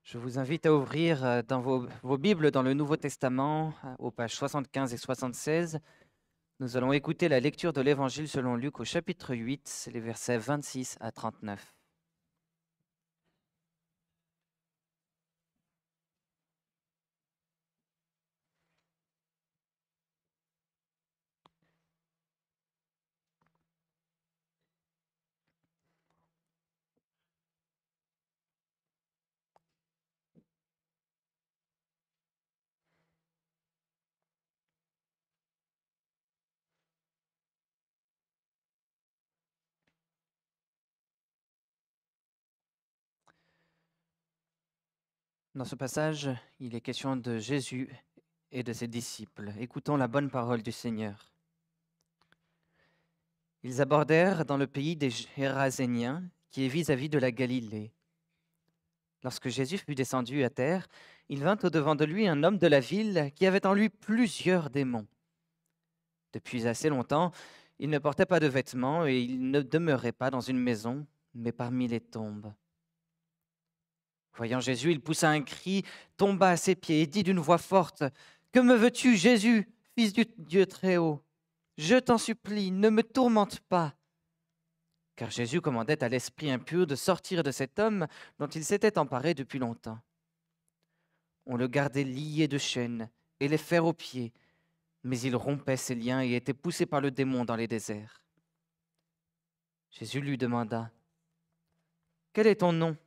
Je vous invite à ouvrir dans vos Bibles dans le Nouveau Testament, aux pages 75 et 76. Nous allons écouter la lecture de l'Évangile selon Luc au chapitre 8, les versets 26 à 39. Dans ce passage, il est question de Jésus et de ses disciples. Écoutons la bonne parole du Seigneur. Ils abordèrent dans le pays des Géraséniens, qui est vis-à-vis de la Galilée. Lorsque Jésus fut descendu à terre, il vint au-devant de lui un homme de la ville qui avait en lui plusieurs démons. Depuis assez longtemps, il ne portait pas de vêtements et il ne demeurait pas dans une maison, mais parmi les tombes. Voyant Jésus, il poussa un cri, tomba à ses pieds et dit d'une voix forte, « Que me veux-tu, Jésus, fils du Dieu très haut? Je t'en supplie, ne me tourmente pas. » Car Jésus commandait à l'esprit impur de sortir de cet homme dont il s'était emparé depuis longtemps. On le gardait lié de chaînes et les fers aux pieds, mais il rompait ses liens et était poussé par le démon dans les déserts. Jésus lui demanda, « Quel est ton nom? »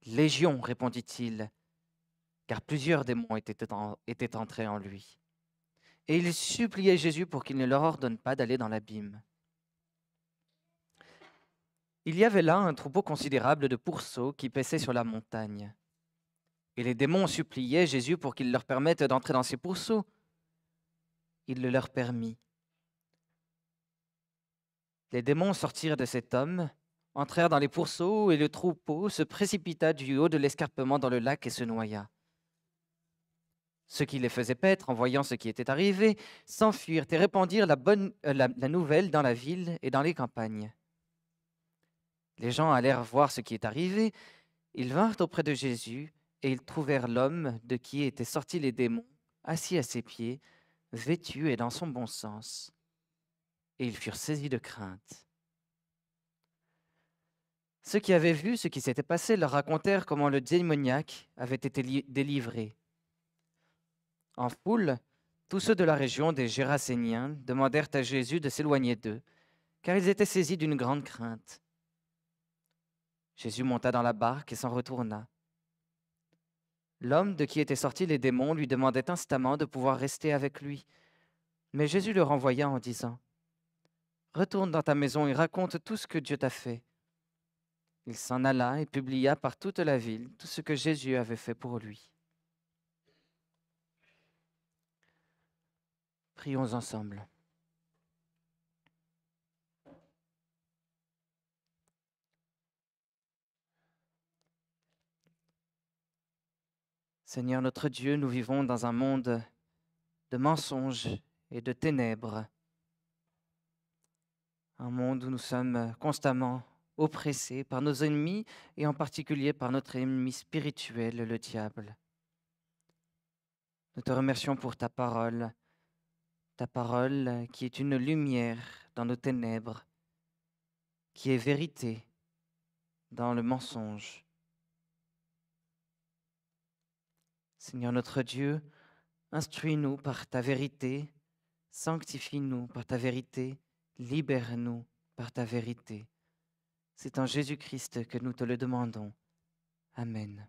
Légion, répondit-il, car plusieurs démons étaient entrés en lui. Et il suppliait Jésus pour qu'il ne leur ordonne pas d'aller dans l'abîme. Il y avait là un troupeau considérable de pourceaux qui paissaient sur la montagne. Et les démons suppliaient Jésus pour qu'il leur permette d'entrer dans ces pourceaux. Il le leur permit. Les démons sortirent de cet homme, entrèrent dans les pourceaux, et le troupeau se précipita du haut de l'escarpement dans le lac et se noya. Ceux qui les faisaient paître, en voyant ce qui était arrivé, s'enfuirent et répandirent la nouvelle dans la ville et dans les campagnes. Les gens allèrent voir ce qui est arrivé. Ils vinrent auprès de Jésus et ils trouvèrent l'homme de qui étaient sortis les démons, assis à ses pieds, vêtu et dans son bon sens. Et ils furent saisis de crainte. Ceux qui avaient vu ce qui s'était passé leur racontèrent comment le démoniaque avait été délivré. En foule, tous ceux de la région des Géraséniens demandèrent à Jésus de s'éloigner d'eux, car ils étaient saisis d'une grande crainte. Jésus monta dans la barque et s'en retourna. L'homme de qui étaient sortis les démons lui demandait instamment de pouvoir rester avec lui. Mais Jésus le renvoya en disant, « Retourne dans ta maison et raconte tout ce que Dieu t'a fait. » Il s'en alla et publia par toute la ville tout ce que Jésus avait fait pour lui. Prions ensemble. Seigneur notre Dieu, nous vivons dans un monde de mensonges et de ténèbres, un monde où nous sommes constamment oppressés par nos ennemis et en particulier par notre ennemi spirituel, le diable. Nous te remercions pour ta parole qui est une lumière dans nos ténèbres, qui est vérité dans le mensonge. Seigneur notre Dieu, instruis-nous par ta vérité, sanctifie-nous par ta vérité, libère-nous par ta vérité. C'est en Jésus-Christ que nous te le demandons. Amen.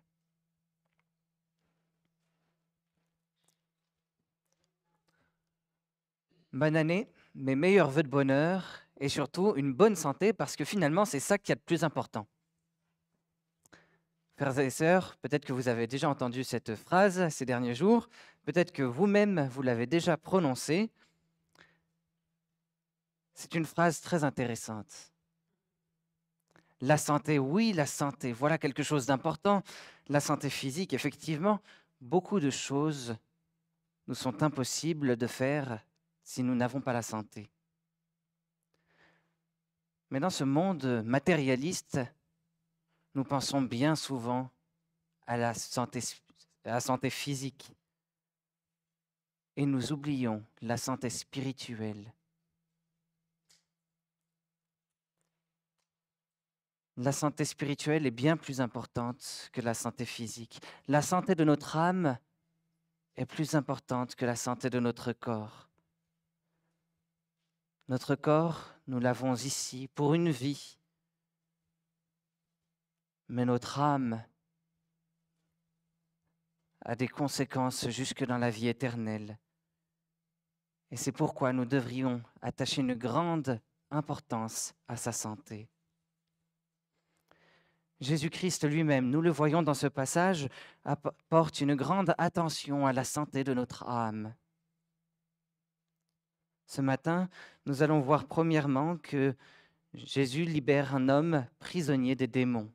Bonne année, mes meilleurs vœux de bonheur et surtout une bonne santé parce que finalement c'est ça qui est le plus important. Frères et sœurs, peut-être que vous avez déjà entendu cette phrase ces derniers jours, peut-être que vous-même vous l'avez déjà prononcée. C'est une phrase très intéressante. La santé, oui, la santé, voilà quelque chose d'important. La santé physique, effectivement, beaucoup de choses nous sont impossibles de faire si nous n'avons pas la santé. Mais dans ce monde matérialiste, nous pensons bien souvent à à la santé physique et nous oublions la santé spirituelle. La santé spirituelle est bien plus importante que la santé physique. La santé de notre âme est plus importante que la santé de notre corps. Notre corps, nous l'avons ici pour une vie, mais notre âme a des conséquences jusque dans la vie éternelle. Et c'est pourquoi nous devrions attacher une grande importance à sa santé. Jésus-Christ lui-même, nous le voyons dans ce passage, apporte une grande attention à la santé de notre âme. Ce matin, nous allons voir premièrement que Jésus libère un homme prisonnier des démons.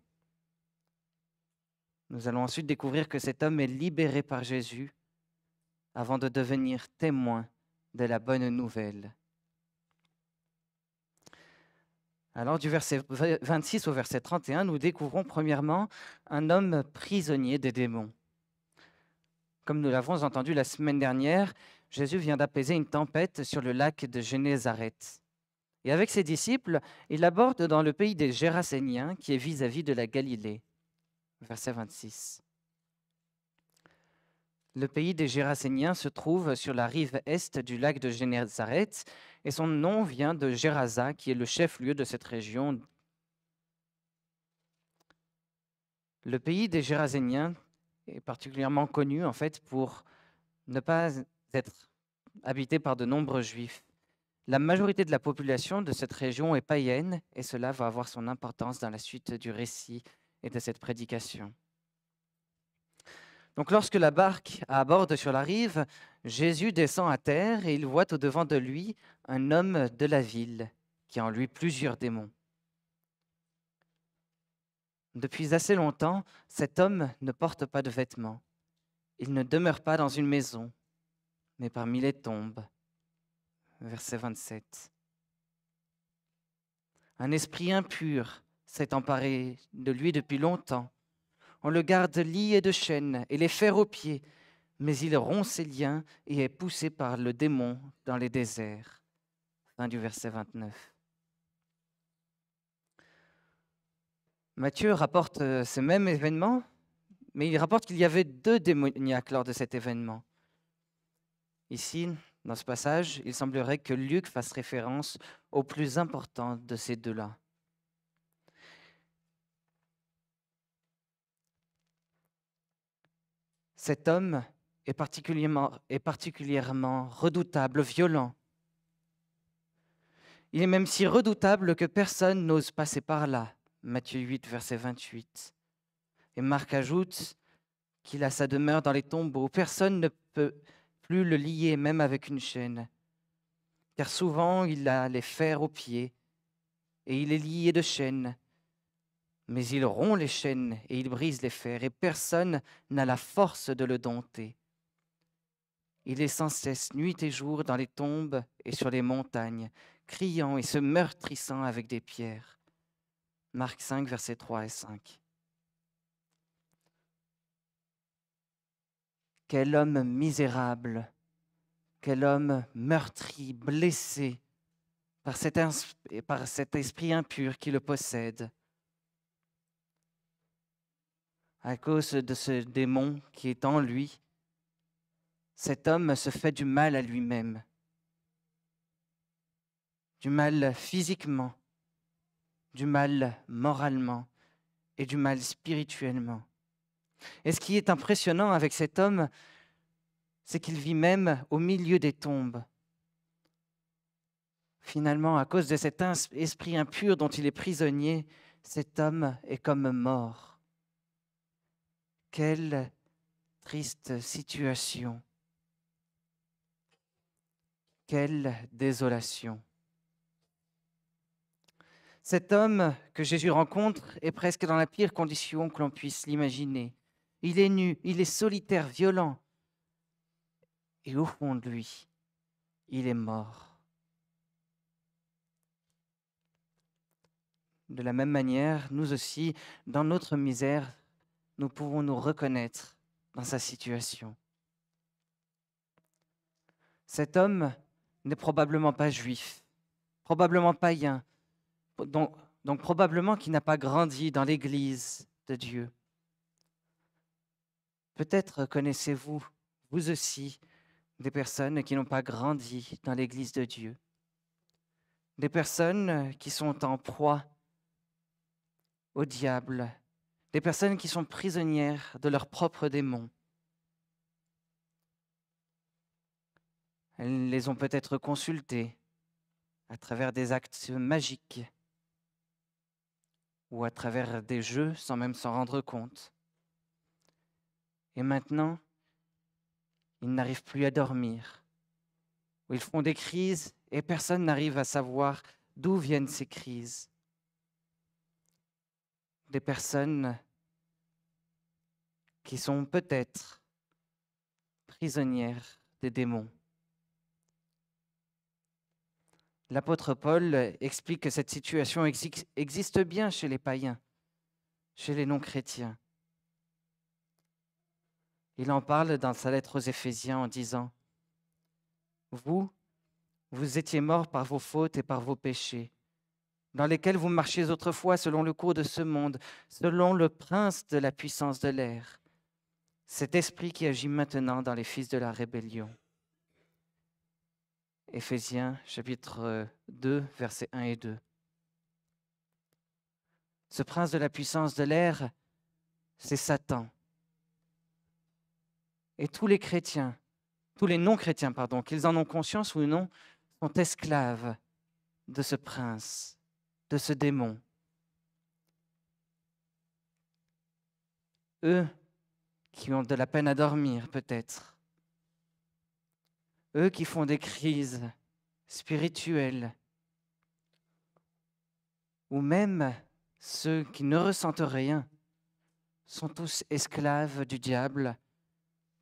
Nous allons ensuite découvrir que cet homme est libéré par Jésus avant de devenir témoin de la bonne nouvelle. Alors, du verset 26 au verset 31, nous découvrons premièrement un homme prisonnier des démons. Comme nous l'avons entendu la semaine dernière, Jésus vient d'apaiser une tempête sur le lac de Génézareth. Et avec ses disciples, il aborde dans le pays des Géraséniens, qui est vis-à-vis de la Galilée. Verset 26. Le pays des Géraséniens se trouve sur la rive est du lac de Génézareth, et son nom vient de Gérasa, qui est le chef-lieu de cette région. Le pays des Géraséniens est particulièrement connu en fait pour ne pas être habité par de nombreux Juifs. La majorité de la population de cette région est païenne, et cela va avoir son importance dans la suite du récit et de cette prédication. Donc lorsque la barque aborde sur la rive, Jésus descend à terre et il voit au-devant de lui un homme de la ville qui a en lui plusieurs démons. Depuis assez longtemps, cet homme ne porte pas de vêtements. Il ne demeure pas dans une maison, mais parmi les tombes. Verset 27. Un esprit impur s'est emparé de lui depuis longtemps. On le garde lié de chaînes et les fers aux pieds, mais il rompt ses liens et est poussé par le démon dans les déserts. Fin du verset 29. Matthieu rapporte ce même événement, mais il rapporte qu'il y avait 2 démoniaques lors de cet événement. Ici, dans ce passage, il semblerait que Luc fasse référence au plus important de ces 2-là. Cet homme est particulièrement redoutable, violent. Il est même si redoutable que personne n'ose passer par là. Matthieu 8, verset 28. Et Marc ajoute qu'il a sa demeure dans les tombeaux. Personne ne peut plus le lier, même avec une chaîne. Car souvent, il a les fers aux pieds et il est lié de chaînes. Mais il rompt les chaînes et il brise les fers, et personne n'a la force de le dompter. Il est sans cesse, nuit et jour, dans les tombes et sur les montagnes, criant et se meurtrissant avec des pierres. Marc 5, versets 3 et 5. Quel homme misérable, quel homme meurtri, blessé par cet esprit impur qui le possède. À cause de ce démon qui est en lui, cet homme se fait du mal à lui-même, du mal physiquement, du mal moralement et du mal spirituellement. Et ce qui est impressionnant avec cet homme, c'est qu'il vit même au milieu des tombes. Finalement, à cause de cet esprit impur dont il est prisonnier, cet homme est comme mort. Quelle triste situation. Quelle désolation. Cet homme que Jésus rencontre est presque dans la pire condition que l'on puisse l'imaginer. Il est nu, il est solitaire, violent. Et au fond de lui, il est mort. De la même manière, nous aussi, dans notre misère, nous pouvons nous reconnaître dans sa situation. Cet homme n'est probablement pas juif, probablement païen, donc probablement qu'il n'a pas grandi dans l'Église de Dieu. Peut-être connaissez-vous, vous aussi, des personnes qui n'ont pas grandi dans l'Église de Dieu, des personnes qui sont en proie au diable, des personnes qui sont prisonnières de leurs propres démons. Elles les ont peut-être consultés à travers des actes magiques ou à travers des jeux sans même s'en rendre compte. Et maintenant, ils n'arrivent plus à dormir, ou ils font des crises et personne n'arrive à savoir d'où viennent ces crises. Des personnes qui sont peut-être prisonnières des démons. L'apôtre Paul explique que cette situation existe bien chez les païens, chez les non-chrétiens. Il en parle dans sa lettre aux Éphésiens en disant « Vous étiez morts par vos fautes et par vos péchés, dans lesquels vous marchiez autrefois selon le cours de ce monde, selon le prince de la puissance de l'air, cet esprit qui agit maintenant dans les fils de la rébellion. » Éphésiens chapitre 2, versets 1 et 2. Ce prince de la puissance de l'air, c'est Satan. Et tous les chrétiens, tous les non-chrétiens, qu'ils en ont conscience ou non, sont esclaves de ce prince, de ce démon. Eux qui ont de la peine à dormir, peut-être. Eux qui font des crises spirituelles. Ou même ceux qui ne ressentent rien sont tous esclaves du diable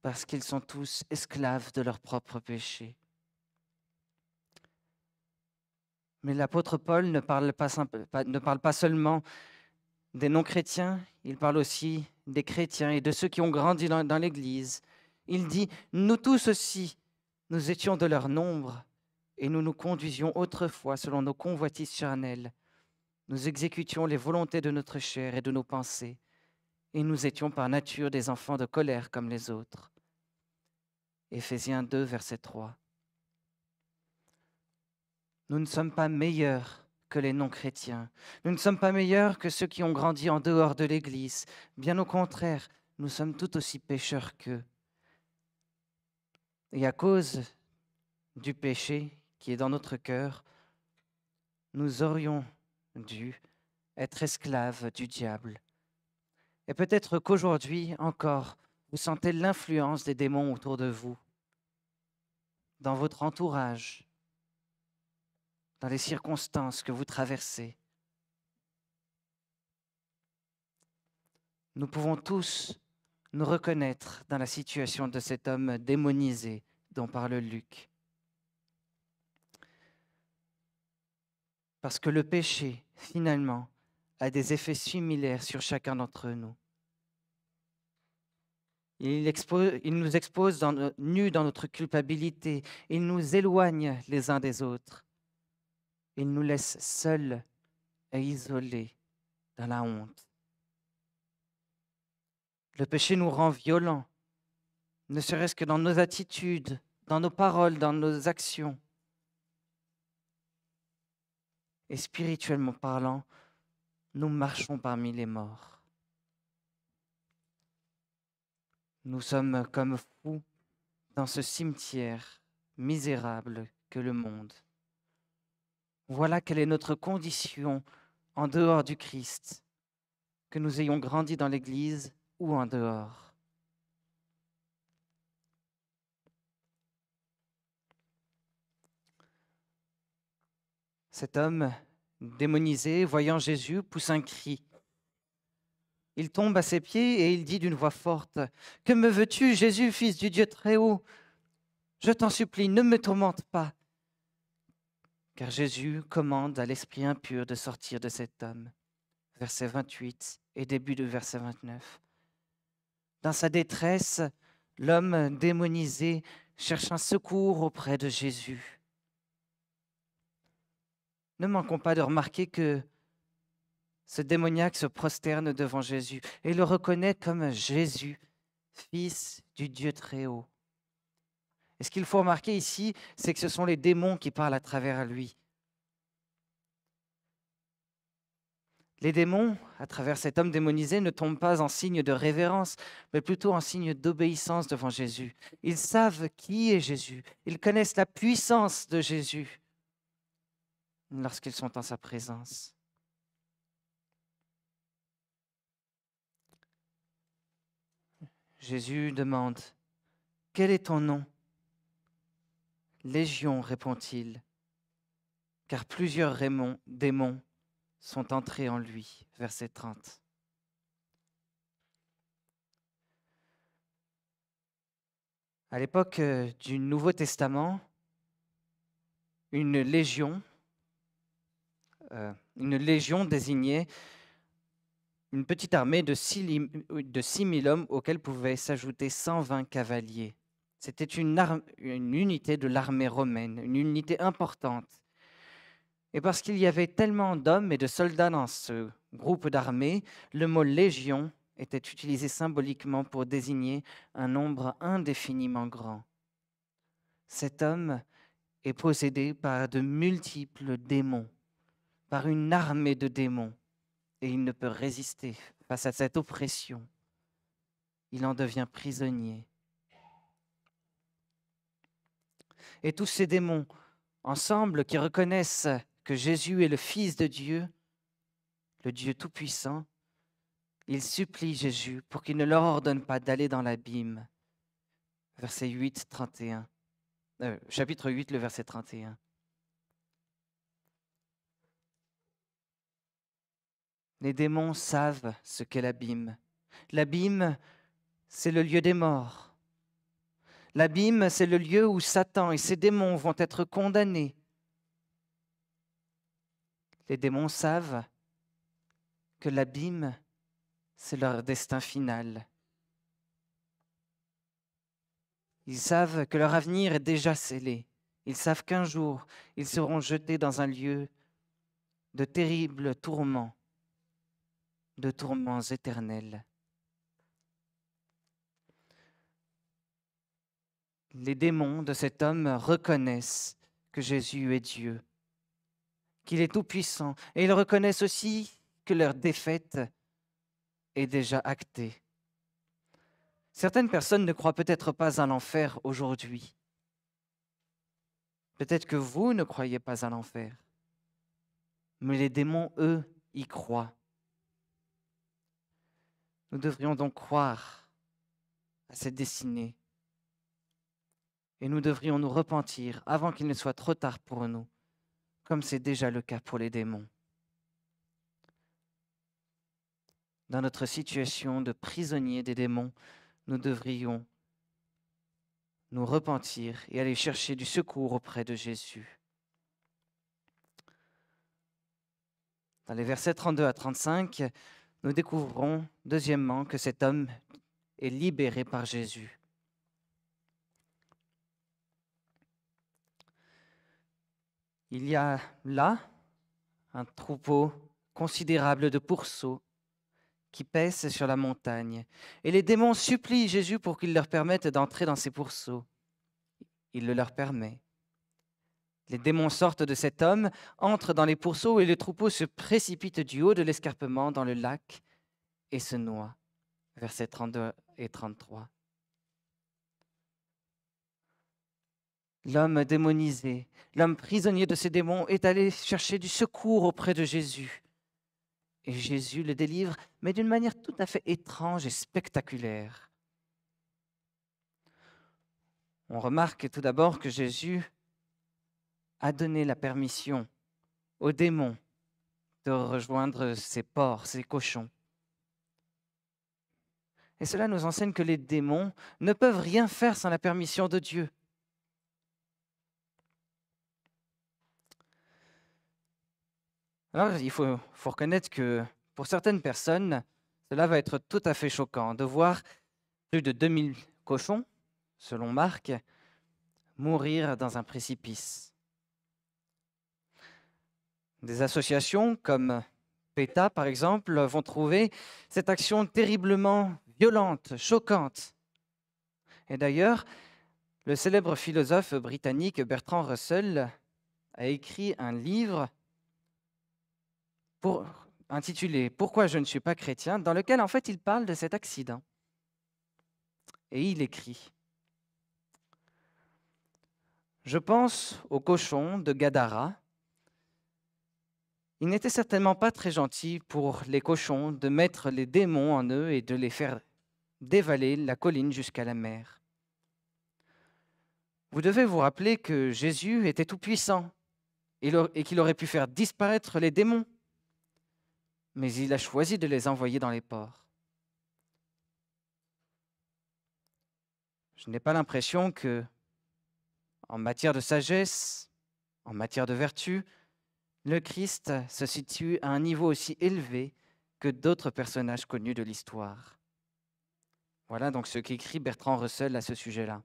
parce qu'ils sont tous esclaves de leurs propres péchés. Mais l'apôtre Paul ne parle pas seulement des non-chrétiens, il parle aussi des chrétiens et de ceux qui ont grandi dans l'Église. Il dit « Nous tous aussi, nous étions de leur nombre et nous nous conduisions autrefois selon nos convoitises charnelles. Nous exécutions les volontés de notre chair et de nos pensées, et nous étions par nature des enfants de colère comme les autres. » Éphésiens 2, verset 3. Nous ne sommes pas meilleurs que les non-chrétiens. Nous ne sommes pas meilleurs que ceux qui ont grandi en dehors de l'Église. Bien au contraire, nous sommes tout aussi pécheurs qu'eux. Et à cause du péché qui est dans notre cœur, nous aurions dû être esclaves du diable. Et peut-être qu'aujourd'hui encore, vous sentez l'influence des démons autour de vous, dans votre entourage, dans les circonstances que vous traversez. Nous pouvons tous nous reconnaître dans la situation de cet homme démonisé dont parle Luc. Parce que le péché, finalement, a des effets similaires sur chacun d'entre nous. Il nous expose nus dans notre culpabilité. Il nous éloigne les uns des autres. Il nous laisse seuls et isolés dans la honte. Le péché nous rend violents, ne serait-ce que dans nos attitudes, dans nos paroles, dans nos actions. Et spirituellement parlant, nous marchons parmi les morts. Nous sommes comme fous dans ce cimetière misérable que le monde. Voilà quelle est notre condition en dehors du Christ, que nous ayons grandi dans l'Église ou en dehors. Cet homme démonisé, voyant Jésus, pousse un cri. Il tombe à ses pieds et il dit d'une voix forte, « Que me veux-tu, Jésus, fils du Dieu très haut? Je t'en supplie, ne me tourmente pas. » Car Jésus commande à l'esprit impur de sortir de cet homme. Verset 28 et début de verset 29. Dans sa détresse, l'homme démonisé cherche un secours auprès de Jésus. Ne manquons pas de remarquer que ce démoniaque se prosterne devant Jésus et le reconnaît comme Jésus, fils du Dieu très haut. Et ce qu'il faut remarquer ici, c'est que ce sont les démons qui parlent à travers lui. Les démons, à travers cet homme démonisé, ne tombent pas en signe de révérence, mais plutôt en signe d'obéissance devant Jésus. Ils savent qui est Jésus. Ils connaissent la puissance de Jésus lorsqu'ils sont en sa présence. Jésus demande, « Quel est ton nom ?» « Légion, répond-il, car plusieurs démons sont entrés en lui. » Verset 30. À l'époque du Nouveau Testament, une légion désignait une petite armée de 6 000 hommes auxquels pouvaient s'ajouter 120 cavaliers. C'était une unité de l'armée romaine, une unité importante. Et parce qu'il y avait tellement d'hommes et de soldats dans ce groupe d'armée, le mot légion était utilisé symboliquement pour désigner un nombre indéfiniment grand. Cet homme est possédé par de multiples démons, par une armée de démons, et il ne peut résister face à cette oppression. Il en devient prisonnier. Et tous ces démons, ensemble, qui reconnaissent que Jésus est le Fils de Dieu, le Dieu Tout-Puissant, ils supplient Jésus pour qu'il ne leur ordonne pas d'aller dans l'abîme. Verset 8, 31. Chapitre 8, le verset 31. Les démons savent ce qu'est l'abîme. L'abîme, c'est le lieu des morts. L'abîme, c'est le lieu où Satan et ses démons vont être condamnés. Les démons savent que l'abîme, c'est leur destin final. Ils savent que leur avenir est déjà scellé. Ils savent qu'un jour, ils seront jetés dans un lieu de terribles tourments, de tourments éternels. Les démons de cet homme reconnaissent que Jésus est Dieu, qu'il est tout-puissant, et ils reconnaissent aussi que leur défaite est déjà actée. Certaines personnes ne croient peut-être pas à l'enfer aujourd'hui. Peut-être que vous ne croyez pas à l'enfer, mais les démons, eux, y croient. Nous devrions donc croire à cette destinée. Et nous devrions nous repentir avant qu'il ne soit trop tard pour nous, comme c'est déjà le cas pour les démons. Dans notre situation de prisonnier des démons, nous devrions nous repentir et aller chercher du secours auprès de Jésus. Dans les versets 32 à 35, nous découvrons deuxièmement que cet homme est libéré par Jésus. Il y a là un troupeau considérable de pourceaux qui paissent sur la montagne. Et les démons supplient Jésus pour qu'il leur permette d'entrer dans ces pourceaux. Il le leur permet. Les démons sortent de cet homme, entrent dans les pourceaux et le troupeau se précipite du haut de l'escarpement dans le lac et se noie. Versets 32 et 33. L'homme démonisé, l'homme prisonnier de ces démons est allé chercher du secours auprès de Jésus. Et Jésus le délivre, mais d'une manière tout à fait étrange et spectaculaire. On remarque tout d'abord que Jésus a donné la permission aux démons de rejoindre ces porcs, ces cochons. Et cela nous enseigne que les démons ne peuvent rien faire sans la permission de Dieu. Alors, il faut reconnaître que pour certaines personnes, cela va être tout à fait choquant de voir plus de 2000 cochons, selon Marc, mourir dans un précipice. Des associations comme PETA, par exemple, vont trouver cette action terriblement violente, choquante. Et d'ailleurs, le célèbre philosophe britannique Bertrand Russell a écrit un livre intitulé « Pourquoi je ne suis pas chrétien », dans lequel, en fait, il parle de cet accident. Et il écrit « Je pense aux cochons de Gadara. Il n'était certainement pas très gentil pour les cochons de mettre les démons en eux et de les faire dévaler la colline jusqu'à la mer. Vous devez vous rappeler que Jésus était tout-puissant et qu'il aurait pu faire disparaître les démons, mais il a choisi de les envoyer dans les ports. Je n'ai pas l'impression que, en matière de sagesse, en matière de vertu, le Christ se situe à un niveau aussi élevé que d'autres personnages connus de l'histoire. Voilà donc ce qu'écrit Bertrand Russell à ce sujet-là.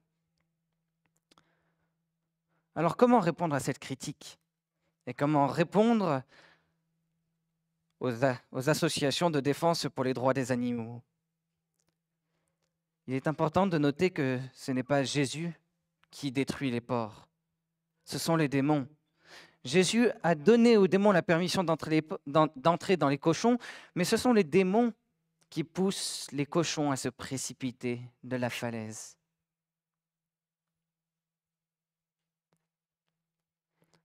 Alors comment répondre à cette critique? Et comment répondre aux associations de défense pour les droits des animaux? Il est important de noter que ce n'est pas Jésus qui détruit les porcs, ce sont les démons. Jésus a donné aux démons la permission d'entrer dans les cochons, mais ce sont les démons qui poussent les cochons à se précipiter de la falaise.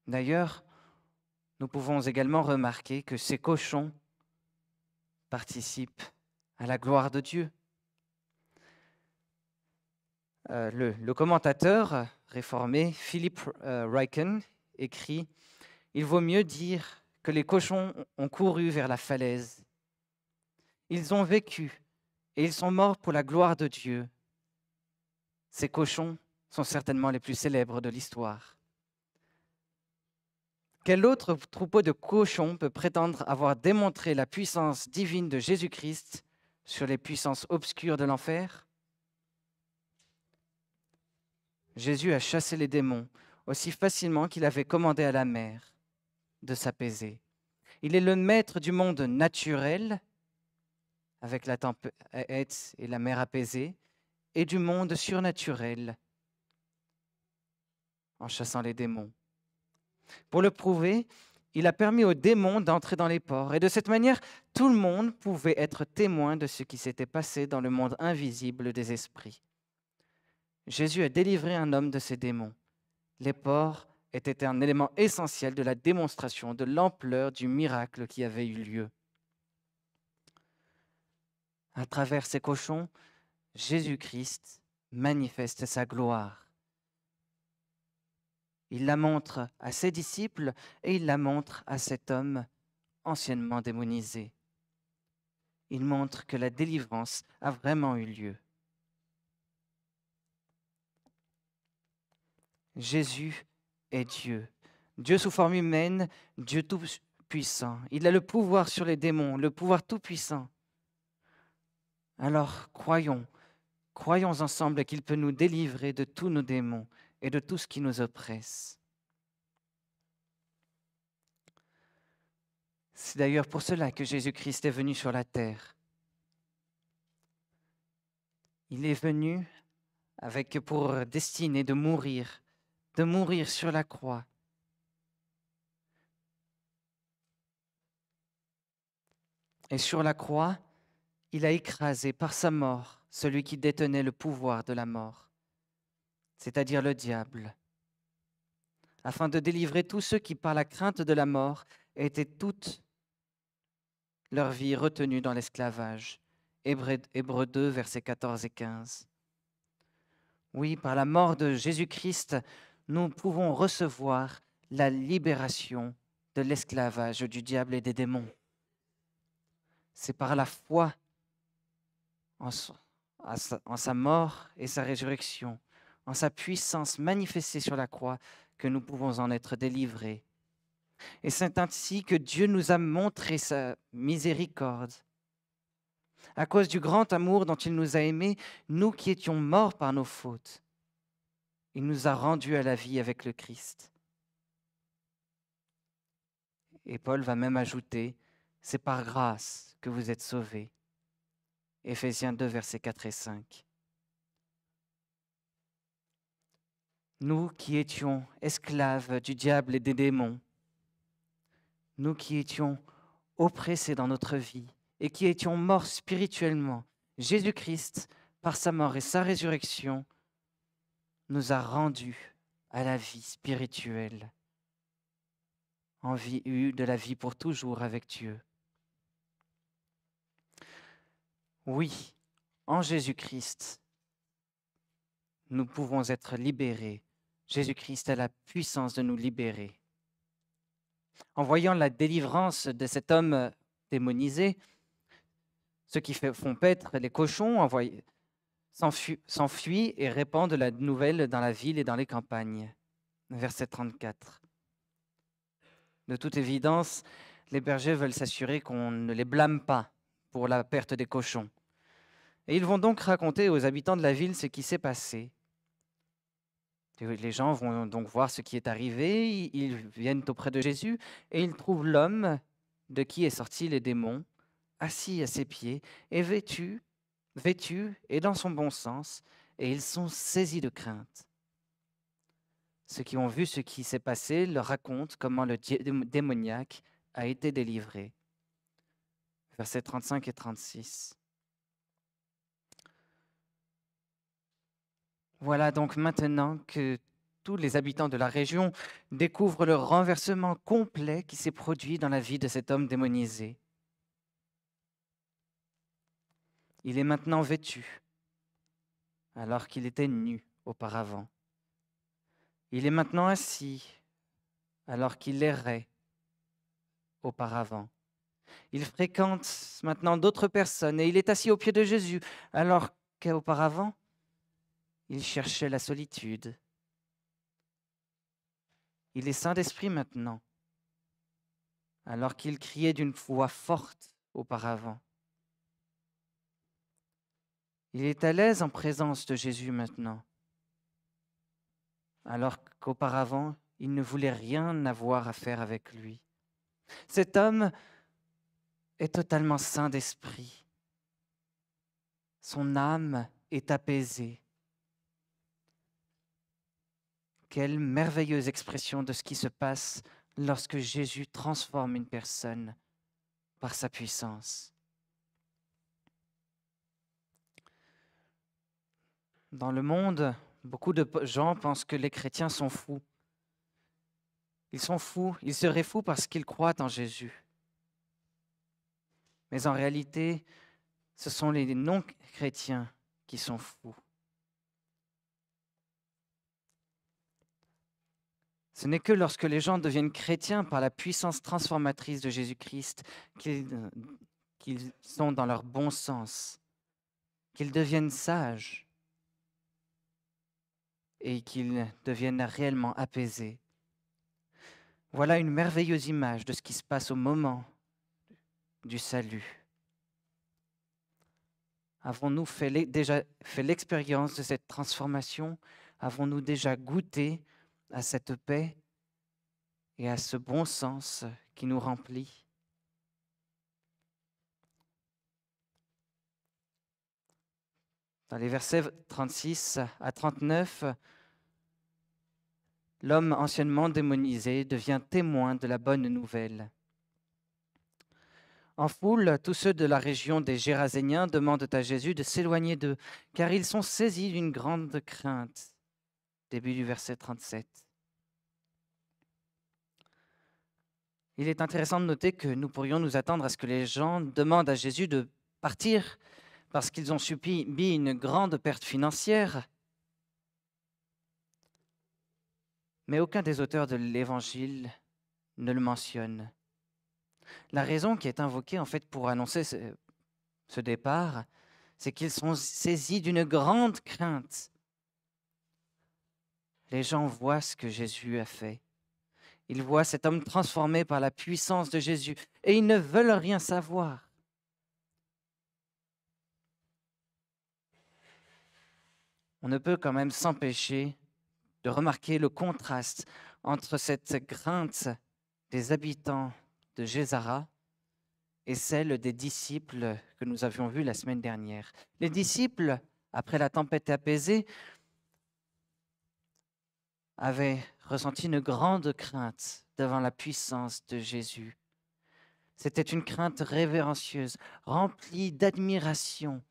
D'ailleurs, nous pouvons également remarquer que ces cochons participent à la gloire de Dieu. Le commentateur réformé Philip Ryken écrit « Il vaut mieux dire que les cochons ont couru vers la falaise. Ils ont vécu et ils sont morts pour la gloire de Dieu. Ces cochons sont certainement les plus célèbres de l'histoire. » Quel autre troupeau de cochons peut prétendre avoir démontré la puissance divine de Jésus-Christ sur les puissances obscures de l'enfer? Jésus a chassé les démons aussi facilement qu'il avait commandé à la mer de s'apaiser. Il est le maître du monde naturel, avec la tempête et la mer apaisée, et du monde surnaturel, en chassant les démons. Pour le prouver, il a permis aux démons d'entrer dans les ports, et de cette manière, tout le monde pouvait être témoin de ce qui s'était passé dans le monde invisible des esprits. Jésus a délivré un homme de ces démons. Les porcs étaient un élément essentiel de la démonstration de l'ampleur du miracle qui avait eu lieu. À travers ces cochons, Jésus-Christ manifeste sa gloire. Il la montre à ses disciples et il la montre à cet homme anciennement démonisé. Il montre que la délivrance a vraiment eu lieu. Jésus est Dieu. Dieu sous forme humaine, Dieu tout-puissant. Il a le pouvoir sur les démons, le pouvoir tout-puissant. Alors croyons ensemble qu'il peut nous délivrer de tous nos démons et de tout ce qui nous oppresse. C'est d'ailleurs pour cela que Jésus-Christ est venu sur la terre. Il est venu avec pour destinée de mourir sur la croix. Et sur la croix, il a écrasé par sa mort celui qui détenait le pouvoir de la mort, c'est-à-dire le diable, afin de délivrer tous ceux qui, par la crainte de la mort, étaient toute leur vie retenus dans l'esclavage. Hébreux 2, versets 14 et 15. Oui, par la mort de Jésus-Christ, nous pouvons recevoir la libération de l'esclavage du diable et des démons. C'est par la foi en sa mort et sa résurrection, en sa puissance manifestée sur la croix, que nous pouvons en être délivrés. Et c'est ainsi que Dieu nous a montré sa miséricorde, À cause du grand amour dont il nous a aimés, nous qui étions morts par nos fautes, il nous a rendus à la vie avec le Christ. Et Paul va même ajouter, c'est par grâce que vous êtes sauvés. Éphésiens 2, versets 4 et 5. Nous qui étions esclaves du diable et des démons, nous qui étions oppressés dans notre vie et qui étions morts spirituellement, Jésus-Christ, par sa mort et sa résurrection, nous a rendus à la vie spirituelle, en vie de la vie pour toujours avec Dieu. Oui, en Jésus-Christ, nous pouvons être libérés. Jésus-Christ a la puissance de nous libérer. En voyant la délivrance de cet homme démonisé, ceux qui font paître les cochons s'enfuient et répandent la nouvelle dans la ville et dans les campagnes. Verset 34. De toute évidence, les bergers veulent s'assurer qu'on ne les blâme pas pour la perte des cochons. Et ils vont donc raconter aux habitants de la ville ce qui s'est passé. Les gens vont donc voir ce qui est arrivé, ils viennent auprès de Jésus et ils trouvent l'homme de qui est sorti les démons, assis à ses pieds et vêtu et dans son bon sens, et ils sont saisis de crainte. Ceux qui ont vu ce qui s'est passé leur racontent comment le démoniaque a été délivré. Versets 35 et 36. Voilà donc maintenant que tous les habitants de la région découvrent le renversement complet qui s'est produit dans la vie de cet homme démonisé. Il est maintenant vêtu, alors qu'il était nu auparavant. Il est maintenant assis, alors qu'il errait auparavant. Il fréquente maintenant d'autres personnes et il est assis aux pieds de Jésus, alors qu'auparavant, il cherchait la solitude. Il est saint d'esprit maintenant, alors qu'il criait d'une voix forte auparavant. Il est à l'aise en présence de Jésus maintenant, alors qu'auparavant, il ne voulait rien avoir à faire avec lui. Cet homme est totalement saint d'esprit. Son âme est apaisée. Quelle merveilleuse expression de ce qui se passe lorsque Jésus transforme une personne par sa puissance. Dans le monde, beaucoup de gens pensent que les chrétiens sont fous. Ils sont fous, ils seraient fous parce qu'ils croient en Jésus. Mais en réalité, ce sont les non-chrétiens qui sont fous. Ce n'est que lorsque les gens deviennent chrétiens par la puissance transformatrice de Jésus-Christ qu'ils sont dans leur bon sens, qu'ils deviennent sages et qu'ils deviennent réellement apaisés. Voilà une merveilleuse image de ce qui se passe au moment du salut. Avons-nous déjà fait l'expérience de cette transformation? Avons-nous déjà goûté à cette paix et à ce bon sens qui nous remplit? Dans les versets 36 à 39, l'homme anciennement démonisé devient témoin de la bonne nouvelle. En foule, tous ceux de la région des Géraséniens demandent à Jésus de s'éloigner d'eux, car ils sont saisis d'une grande crainte. Début du verset 37. Il est intéressant de noter que nous pourrions nous attendre à ce que les gens demandent à Jésus de partir parce qu'ils ont subi une grande perte financière. Mais aucun des auteurs de l'Évangile ne le mentionne. La raison qui est invoquée en fait pour annoncer ce départ, c'est qu'ils sont saisis d'une grande crainte. Les gens voient ce que Jésus a fait. Ils voient cet homme transformé par la puissance de Jésus et ils ne veulent rien savoir. on ne peut quand même s'empêcher de remarquer le contraste entre cette crainte des habitants de Gézara et celle des disciples que nous avions vus la semaine dernière. Les disciples, après la tempête apaisée, avaient ressenti une grande crainte devant la puissance de Jésus. C'était une crainte révérencieuse, remplie d'admiration,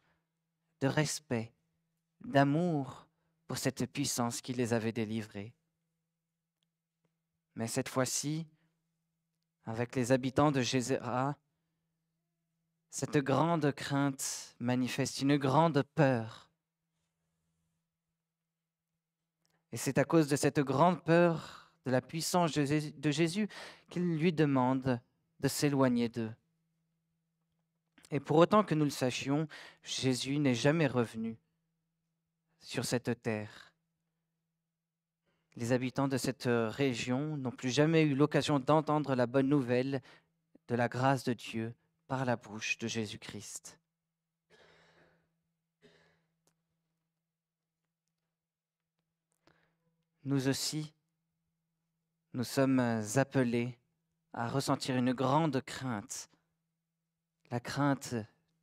de respect, d'amour pour cette puissance qui les avait délivrés. Mais cette fois-ci, avec les habitants de Gézara, cette grande crainte manifeste une grande peur. Et c'est à cause de cette grande peur de la puissance de Jésus qu'il lui demande de s'éloigner d'eux. Et pour autant que nous le sachions, Jésus n'est jamais revenu sur cette terre. Les habitants de cette région n'ont plus jamais eu l'occasion d'entendre la bonne nouvelle de la grâce de Dieu par la bouche de Jésus-Christ. Nous aussi, nous sommes appelés à ressentir une grande crainte, la crainte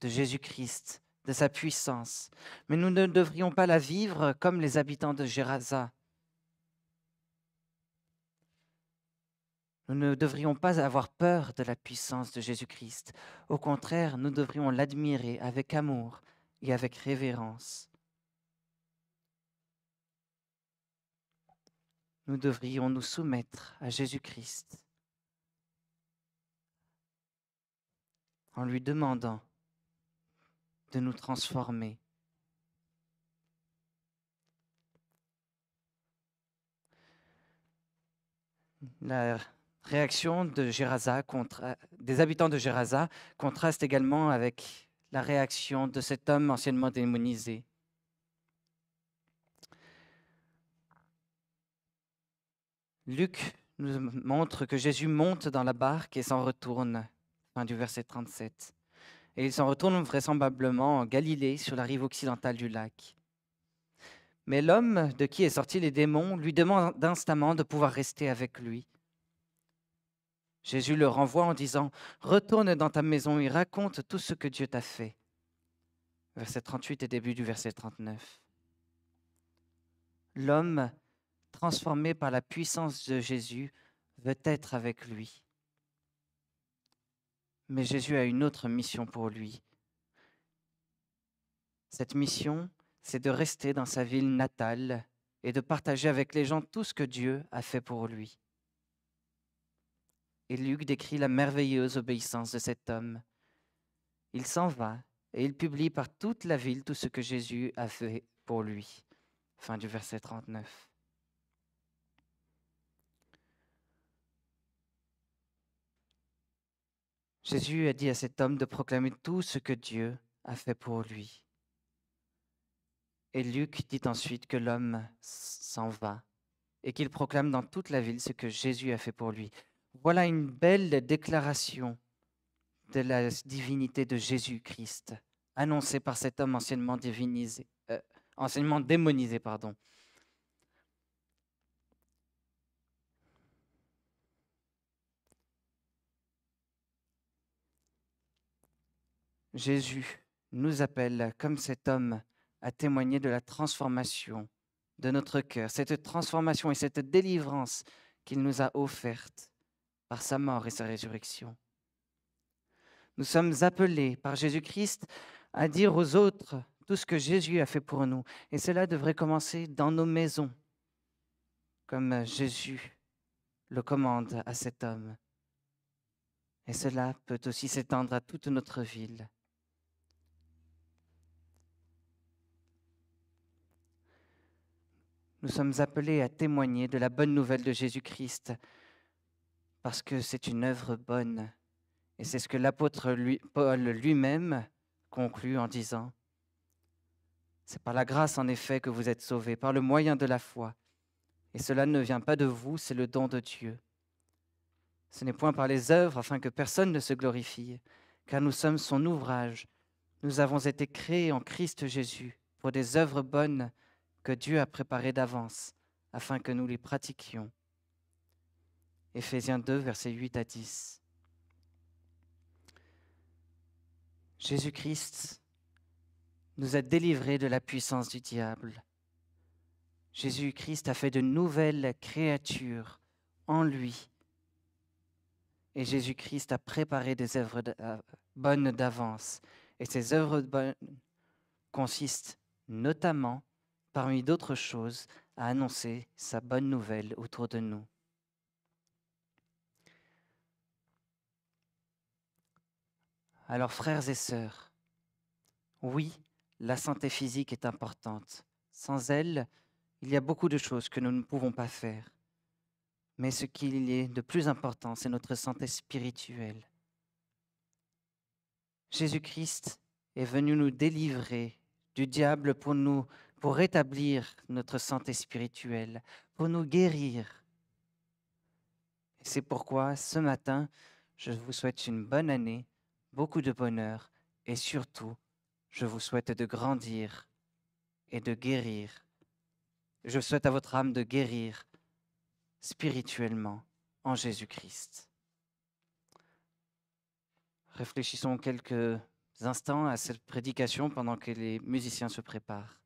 de Jésus-Christ, de sa puissance. Mais nous ne devrions pas la vivre comme les habitants de Géraza. Nous ne devrions pas avoir peur de la puissance de Jésus-Christ. Au contraire, nous devrions l'admirer avec amour et avec révérence. Nous devrions nous soumettre à Jésus-Christ en lui demandant de nous transformer. La réaction de Géraza des habitants de Géraza contraste également avec la réaction de cet homme anciennement démonisé. Luc nous montre que Jésus monte dans la barque et s'en retourne, fin du verset 37. Et il s'en retourne vraisemblablement en Galilée, sur la rive occidentale du lac. Mais l'homme de qui est sorti les démons lui demande instamment de pouvoir rester avec lui. Jésus le renvoie en disant « Retourne dans ta maison et raconte tout ce que Dieu t'a fait. » Verset 38 et début du verset 39. L'homme, transformé par la puissance de Jésus, veut être avec lui. Mais Jésus a une autre mission pour lui. Cette mission, c'est de rester dans sa ville natale et de partager avec les gens tout ce que Dieu a fait pour lui. Et Luc décrit la merveilleuse obéissance de cet homme. Il s'en va et il publie par toute la ville tout ce que Jésus a fait pour lui. Fin du verset 39. Jésus a dit à cet homme de proclamer tout ce que Dieu a fait pour lui. Et Luc dit ensuite que l'homme s'en va et qu'il proclame dans toute la ville ce que Jésus a fait pour lui. Voilà une belle déclaration de la divinité de Jésus-Christ, annoncée par cet homme anciennement démonisé. Jésus nous appelle, comme cet homme, à témoigner de la transformation de notre cœur, cette transformation et cette délivrance qu'il nous a offerte par sa mort et sa résurrection. Nous sommes appelés par Jésus-Christ à dire aux autres tout ce que Jésus a fait pour nous. Et cela devrait commencer dans nos maisons, comme Jésus le commande à cet homme. Et cela peut aussi s'étendre à toute notre ville. Nous sommes appelés à témoigner de la bonne nouvelle de Jésus-Christ parce que c'est une œuvre bonne. Et c'est ce que l'apôtre Paul lui-même conclut en disant « C'est par la grâce en effet que vous êtes sauvés, par le moyen de la foi. Et cela ne vient pas de vous, c'est le don de Dieu. Ce n'est point par les œuvres afin que personne ne se glorifie, car nous sommes son ouvrage. Nous avons été créés en Christ Jésus pour des œuvres bonnes que Dieu a préparés d'avance afin que nous les pratiquions. Éphésiens 2, versets 8 à 10. Jésus-Christ nous a délivrés de la puissance du diable. Jésus-Christ a fait de nouvelles créatures en lui. Et Jésus-Christ a préparé des œuvres bonnes d'avance. Et ces œuvres bonnes consistent notamment, parmi d'autres choses, à annoncer sa bonne nouvelle autour de nous. Alors, frères et sœurs, oui, la santé physique est importante. Sans elle, il y a beaucoup de choses que nous ne pouvons pas faire. Mais ce qu'il est de plus important, c'est notre santé spirituelle. Jésus-Christ est venu nous délivrer du diable pour rétablir notre santé spirituelle, pour nous guérir. Et c'est pourquoi, ce matin, je vous souhaite une bonne année, beaucoup de bonheur et surtout, je vous souhaite de grandir et de guérir. Je souhaite à votre âme de guérir spirituellement en Jésus-Christ. Réfléchissons quelques instants à cette prédication pendant que les musiciens se préparent.